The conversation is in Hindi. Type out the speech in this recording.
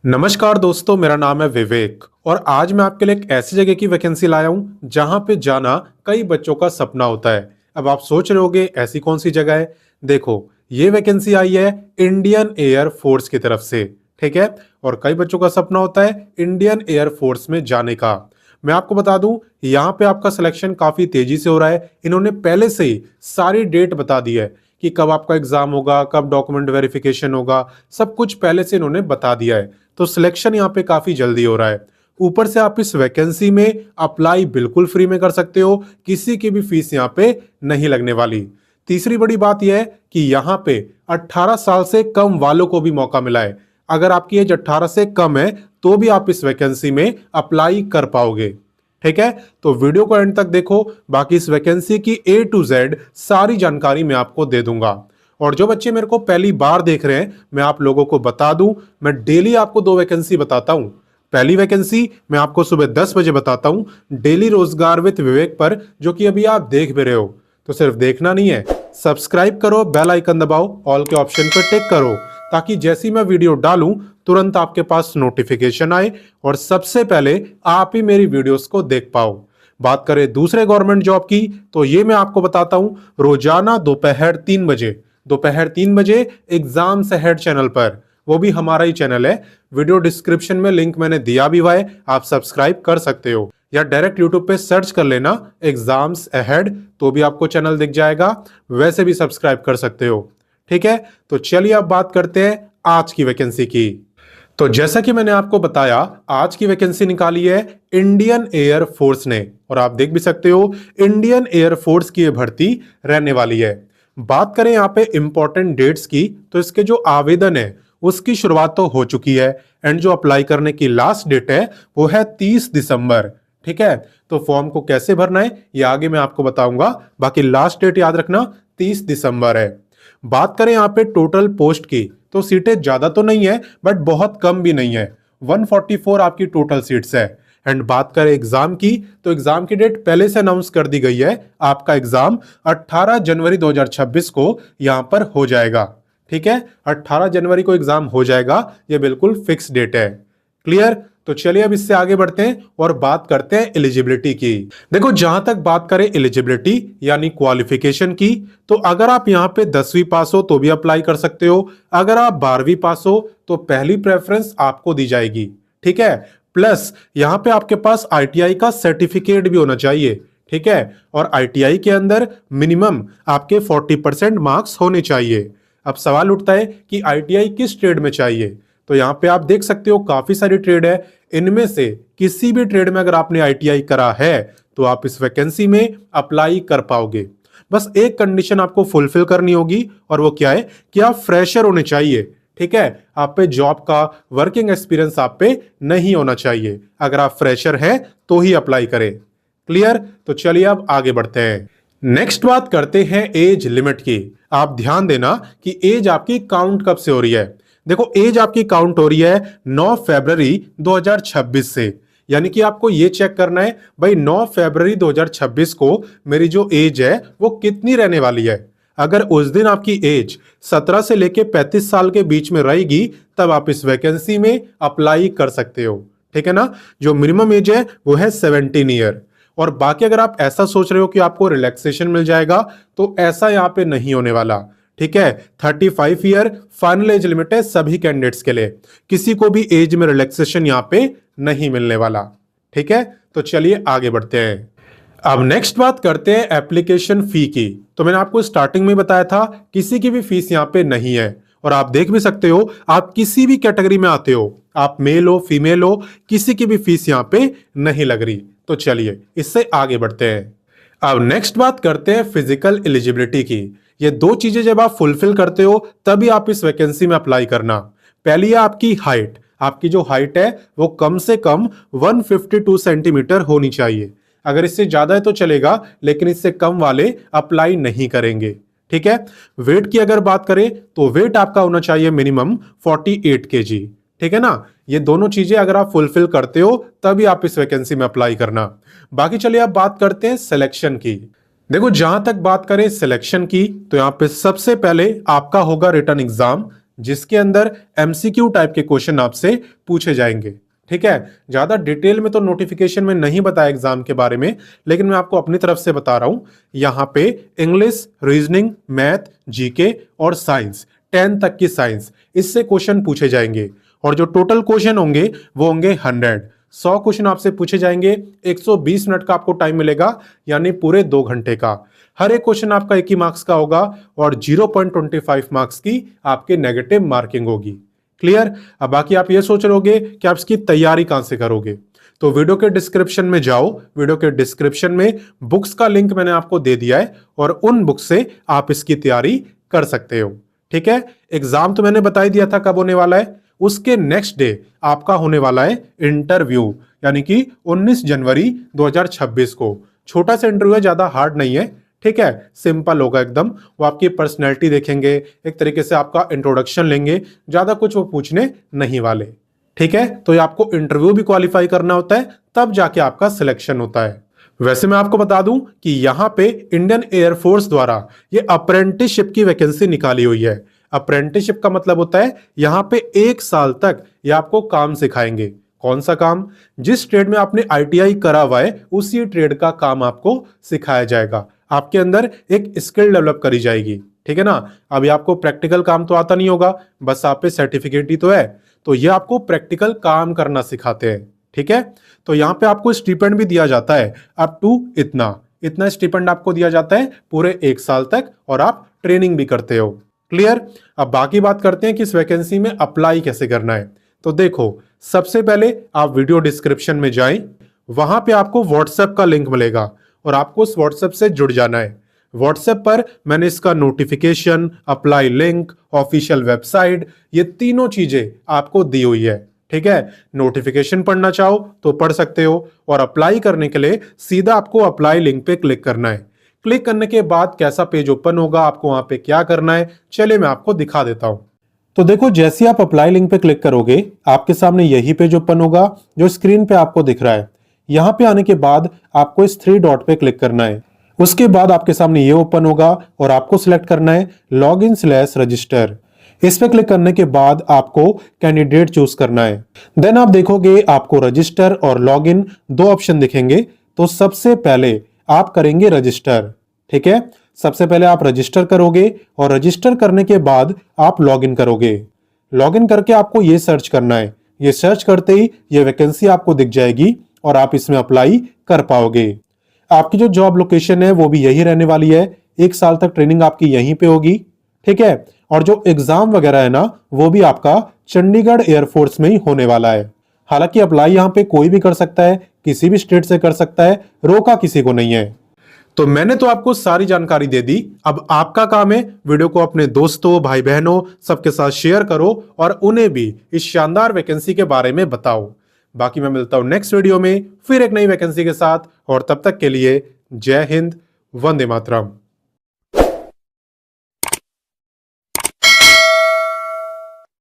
नमस्कार दोस्तों, मेरा नाम है विवेक और आज मैं आपके लिए एक ऐसी जगह की वैकेंसी लाया हूं जहां पे जाना कई बच्चों का सपना होता है। अब आप सोच रहे होंगे ऐसी कौन सी जगह है। देखो, ये वैकेंसी आई है इंडियन एयर फोर्स की तरफ से। ठीक है, और कई बच्चों का सपना होता है इंडियन एयर फोर्स में जाने का। मैं आपको बता दूं, यहाँ पे आपका सिलेक्शन काफी तेजी से हो रहा है। इन्होंने पहले से ही सारी डेट बता दी है कि कब आपका एग्जाम होगा, कब डॉक्यूमेंट वेरिफिकेशन होगा, सब कुछ पहले से इन्होंने बता दिया है। तो सिलेक्शन यहाँ पे काफी जल्दी हो रहा है। ऊपर से आप इस वैकेंसी में अप्लाई बिल्कुल फ्री में कर सकते हो, किसी की भी फीस यहाँ पे नहीं लगने वाली। तीसरी बड़ी बात यह है कि यहाँ पे 18 साल से कम वालों को भी मौका मिला है। अगर आपकी एज 18 से कम है तो भी आप इस वैकेंसी में अप्लाई कर पाओगे। ठीक है, तो वीडियो को एंड तक देखो, बाकी इस वैकेंसी की A to Z सारी जानकारी मैं आपको दे दूंगा। और जो बच्चे मेरे को पहली बार देख रहे हैं, मैं आप लोगों को बता दूं, मैं डेली आपको 2 वैकेंसी बताता हूं। पहली वैकेंसी मैं आपको सुबह 10 बजे बताता हूं, डेली रोजगार विद विवेक पर, जो कि अभी आप देख भी रहे हो। तो सिर्फ देखना नहीं है, सब्सक्राइब करो, बेल आइकन दबाओ, ऑल के ऑप्शन पर टिक करो, ताकि जैसी मैं वीडियो डालूं तुरंत आपके पास नोटिफिकेशन आए और सबसे पहले आप ही मेरी वीडियोस को देख पाओ। बात करें दूसरे गवर्नमेंट जॉब की, तो ये मैं आपको बताता हूं रोजाना दोपहर 3 बजे एग्जाम से हेड चैनल पर, वो भी हमारा ही चैनल है। वीडियो डिस्क्रिप्शन में लिंक मैंने दिया भी हुआ है, आप सब्सक्राइब कर सकते हो, या डायरेक्ट यूट्यूब पे सर्च कर लेना एग्जाम्स अहेड, तो भी आपको चैनल दिख जाएगा। वैसे भी सब्सक्राइब कर सकते हो। ठीक है, तो चलिए अब बात करते हैं आज की वैकेंसी की। तो जैसा कि मैंने आपको बताया, आज की वैकेंसी निकाली है इंडियन एयर फोर्स ने, और आप देख भी सकते हो इंडियन एयर फोर्स की ये भर्ती रहने वाली है। बात करें यहाँ पे इंपॉर्टेंट डेट्स की, तो इसके जो आवेदन है उसकी शुरुआत तो हो चुकी है, एंड जो अप्लाई करने की लास्ट डेट है वो है 30 दिसंबर। ठीक है, तो फॉर्म को कैसे भरना है ये आगे मैं आपको बताऊंगा, बाकी लास्ट डेट याद रखना 30 दिसंबर है। बात करें यहाँ पे टोटल पोस्ट की, तो सीटें ज्यादा तो नहीं है बट बहुत कम भी नहीं है। 144 आपकी टोटल सीट्स है। एंड बात करें एग्जाम की, तो एग्जाम की डेट पहले से अनाउंस कर दी गई है। आपका एग्जाम 18 जनवरी 2026 को यहां पर हो जाएगा। ठीक है, 18 जनवरी को एग्जाम हो जाएगा, ये बिल्कुल फिक्स डेट है। क्लियर? तो चलिए अब इससे आगे बढ़ते हैं और बात करते हैं एलिजिबिलिटी की। देखो, जहां तक बात करें एलिजिबिलिटी यानी क्वालिफिकेशन की, तो अगर आप यहां पे 10वीं पास हो तो भी अप्लाई कर सकते हो। अगर आप 12वीं पास हो तो पहली प्रेफरेंस आपको दी जाएगी। ठीक है, प्लस यहां पे आपके पास आईटीआई का सर्टिफिकेट भी होना चाहिए। ठीक है, और आईटीआई के अंदर मिनिमम आपके 40% मार्क्स होने चाहिए। अब सवाल उठता है कि आईटीआई किस ट्रेड में चाहिए, तो यहां पे आप देख सकते हो काफी सारी ट्रेड है। इनमें से किसी भी ट्रेड में अगर आपने आईटीआई करा है तो आप इस वैकेंसी में अप्लाई कर पाओगे। बस एक कंडीशन आपको फुलफिल करनी होगी, और वो क्या है कि आप फ्रेशर होने चाहिए। ठीक है, आप पे जॉब का वर्किंग एक्सपीरियंस आप पे नहीं होना चाहिए। अगर आप फ्रेशर हैं तो ही अप्लाई करें। क्लियर? तो चलिए अब आगे बढ़ते हैं। नेक्स्ट बात करते हैं एज लिमिट की। आप ध्यान देना कि एज आपकी काउंट कब से हो रही है। देखो, एज आपकी काउंट हो रही है 9 फरवरी 2026 से, यानी कि आपको ये चेक करना है भाई 9 फरवरी 2026 को मेरी जो एज है वो कितनी रहने वाली है। अगर उस दिन आपकी एज 17 से लेके 35 साल के बीच में रहेगी तब आप इस वैकेंसी में अप्लाई कर सकते हो। ठीक है ना, जो मिनिमम एज है वो है 17 ईयर। और बाकी अगर आप ऐसा सोच रहे हो कि आपको रिलैक्सेशन मिल जाएगा, तो ऐसा यहां पे नहीं होने वाला। ठीक है, 35 ईयर फाइनल एज लिमिट है सभी कैंडिडेट्स के लिए, किसी को भी एज में रिलैक्सेशन यहां पे नहीं मिलने वाला। ठीक है, तो चलिए आगे बढ़ते हैं। अब नेक्स्ट बात करते हैं एप्लीकेशन फी की। तो मैंने आपको स्टार्टिंग में बताया था किसी की भी फीस यहां पे नहीं है, और आप देख भी सकते हो आप किसी भी कैटेगरी में आते हो, आप मेल हो फीमेल हो, किसी की भी फीस यहां पे नहीं लग रही। तो चलिए इससे आगे बढ़ते हैं। अब नेक्स्ट बात करते हैं फिजिकल एलिजिबिलिटी की। ये 2 चीजें जब आप फुलफिल करते हो तभी आप इस वैकेंसी में अप्लाई करना। पहली है आपकी हाइट। आपकी जो हाइट है वो कम से कम 152 सेंटीमीटर होनी चाहिए। अगर इससे ज्यादा है तो चलेगा, लेकिन इससे कम वाले अप्लाई नहीं करेंगे। ठीक है, वेट की अगर बात करें तो वेट आपका होना चाहिए मिनिमम 48 kg। ठीक है ना, ये दोनों चीजें अगर आप फुलफिल करते हो तभी आप इस वैकेंसी में अप्लाई करना। बाकी चलिए अब बात करते हैं सिलेक्शन की। देखो, जहां तक बात करें सिलेक्शन की, तो यहां पे सबसे पहले आपका होगा रिटन एग्जाम, जिसके अंदर एमसीक्यू टाइप के क्वेश्चन आपसे पूछे जाएंगे। ठीक है, ज्यादा डिटेल में तो नोटिफिकेशन में नहीं बताया एग्जाम के बारे में, लेकिन मैं आपको अपनी तरफ से बता रहा हूं। यहां पे इंग्लिश, रीजनिंग, मैथ, जीके और साइंस, 10 तक की साइंस, इससे क्वेश्चन पूछे जाएंगे। और जो टोटल क्वेश्चन होंगे वो होंगे 100 क्वेश्चन आपसे पूछे जाएंगे। 120 मिनट का आपको टाइम मिलेगा, यानी पूरे 2 घंटे का। हर एक क्वेश्चन आपका 1 ही मार्क्स का होगा और 0.25 मार्क्स की आपके नेगेटिव मार्किंग होगी। क्लियर? अब बाकी आप ये सोच रहोगे कि आप इसकी तैयारी कहां से करोगे, तो वीडियो के डिस्क्रिप्शन में जाओ। वीडियो के डिस्क्रिप्शन में बुक्स का लिंक मैंने आपको दे दिया है और उन बुक से आप इसकी तैयारी कर सकते हो। ठीक है, एग्जाम तो मैंने बता ही दिया था कब होने वाला है। उसके नेक्स्ट डे आपका होने वाला है इंटरव्यू, यानी कि 19 जनवरी 2026 को। छोटा सा इंटरव्यू है, ज्यादा हार्ड नहीं है। ठीक है, सिंपल होगा एकदम। वो आपकी पर्सनैलिटी देखेंगे, एक तरीके से आपका इंट्रोडक्शन लेंगे, ज्यादा कुछ वो पूछने नहीं वाले। ठीक है, तो ये आपको इंटरव्यू भी क्वालिफाई करना होता है, तब जाके आपका सिलेक्शन होता है। वैसे मैं आपको बता दूं कि यहां पे इंडियन एयरफोर्स द्वारा ये अप्रेंटिसशिप की वैकेंसी निकाली हुई है। अप्रेंटिसशिप का मतलब होता है यहां पे 1 साल तक ये आपको काम सिखाएंगे। कौन सा काम? जिस ट्रेड में आपने आईटीआई करा हुआ है उसी ट्रेड का काम आपको सिखाया जाएगा। आपके अंदर एक स्किल डेवलप करी जाएगी। ठीक है ना? अभी आपको प्रैक्टिकल काम तो आता नहीं होगा, बस आप पे सर्टिफिकेट ही तो है, तो ये आपको प्रैक्टिकल काम करना सिखाते हैं। ठीक है, तो यहां पे आपको स्टिपेंड भी दिया जाता है, अप टू इतना स्टिपेंड आपको दिया जाता है पूरे 1 साल तक, और आप ट्रेनिंग भी करते हो। क्लियर? अब बाकी बात करते हैं कि इस वैकेंसी में अप्लाई कैसे करना है। तो देखो, सबसे पहले आप वीडियो डिस्क्रिप्शन में जाएं, वहां पे आपको व्हाट्सएप का लिंक मिलेगा और आपको उस व्हाट्सएप से जुड़ जाना है। व्हाट्सएप पर मैंने इसका notification, apply link, official website, ये तीनों चीजें आपको दी हुई है। ठीक है, नोटिफिकेशन पढ़ना चाहो तो पढ़ सकते हो, और अप्लाई करने के लिए सीधा आपको अप्लाई लिंक पे क्लिक करना है। क्लिक करने के बाद कैसा पेज ओपन होगा, आपको वहां पे क्या करना है, चलिए मैं आपको दिखा देता हूं। तो देखो, जैसे आप अप्लाई लिंक पे क्लिक करोगे, आपके सामने यही पेज ओपन होगा जो स्क्रीन पे आपको दिख रहा है। यहां पे आने के बाद आपको इस 3 डॉट पे क्लिक करना है। उसके बाद आपके सामने ये ओपन होगा और आपको सिलेक्ट करना है login/register। इस पे क्लिक करने के बाद आपको कैंडिडेट चूज करना है। देन आप देखोगे आपको रजिस्टर और लॉगिन 2 ऑप्शन दिखेंगे। तो सबसे पहले आप करेंगे रजिस्टर। ठीक है, सबसे पहले आप रजिस्टर करोगे और रजिस्टर करने के बाद आप लॉगिन करोगे। लॉगिन करके आपको ये सर्च करना है। ये सर्च करते ही ये वैकेंसी आपको दिख जाएगी और आप इसमें अप्लाई कर पाओगे। आपकी जो जॉब लोकेशन है वो भी यही रहने वाली है। 1 साल तक ट्रेनिंग आपकी यहीं पे होगी। ठीक है, और जो एग्जाम वगैरह है ना, वो भी आपका चंडीगढ़ एयरफोर्स में ही होने वाला है। हालांकि अप्लाई यहां पे कोई भी कर सकता है, किसी भी स्टेट से कर सकता है, रोका किसी को नहीं है। तो मैंने तो आपको सारी जानकारी दे दी। अब आपका काम है वीडियो को अपने दोस्तों, भाई बहनों, सबके साथ शेयर करो और उन्हें भी इस शानदार वैकेंसी के बारे में बताओ। बाकी मैं मिलता हूं नेक्स्ट वीडियो में फिर एक नई वैकेंसी के साथ, और तब तक के लिए जय हिंद, वंदे मातरम।